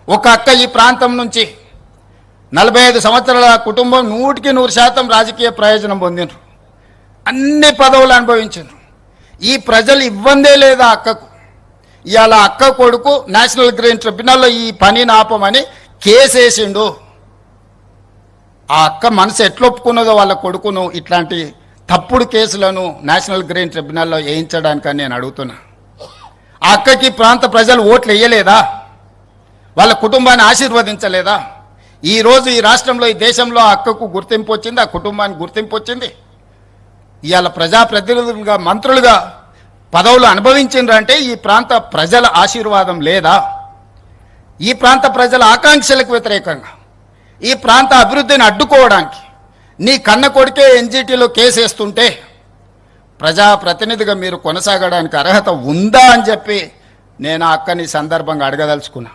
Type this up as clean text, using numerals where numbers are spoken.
ఒక అక్క ఈ ప్రాంతం నుంచి 45 సంవత్సరాల కుటుంబం 100% రాజకీయ ప్రయోజనం పొందిండ్రు, అన్ని పదవులు అనుభవించారు. ఈ ప్రజలు ఇవ్వందే లేదా అక్కకు. ఇవాళ అక్క కొడుకు నేషనల్ గ్రీన్ ట్రిబ్యునల్లో ఈ పనిని ఆపమని కేసు వేసిండు. ఆ అక్క మనసు ఎట్లా ఒప్పుకున్నదో వాళ్ళ కొడుకును ఇట్లాంటి తప్పుడు కేసులను నేషనల్ గ్రీన్ ట్రిబ్యునల్లో వేయించడానికని నేను అడుగుతున్నా. ఆ అక్కకి ప్రాంత ప్రజలు ఓట్లు వేయలేదా? వాళ్ళ కుటుంబాన్ని ఆశీర్వదించలేదా? ఈరోజు ఈ రాష్ట్రంలో, ఈ దేశంలో ఆ అక్కకు గుర్తింపు వచ్చింది, ఆ కుటుంబానికి గుర్తింపు వచ్చింది. ఇవాళ ప్రజాప్రతినిధులుగా, మంత్రులుగా పదవులు అనుభవించిండ్రంటే ఈ ప్రాంత ప్రజల ఆశీర్వాదం లేదా? ఈ ప్రాంత ప్రజల ఆకాంక్షలకు వ్యతిరేకంగా, ఈ ప్రాంత అభివృద్ధిని అడ్డుకోవడానికి నీ కన్న కొడుకే ఎన్జిటిలో కేసు వేస్తుంటే ప్రజాప్రతినిధిగా మీరు కొనసాగడానికి అర్హత ఉందా అని చెప్పి నేను ఆ అక్కని సందర్భంగా అడగదలుచుకున్నా.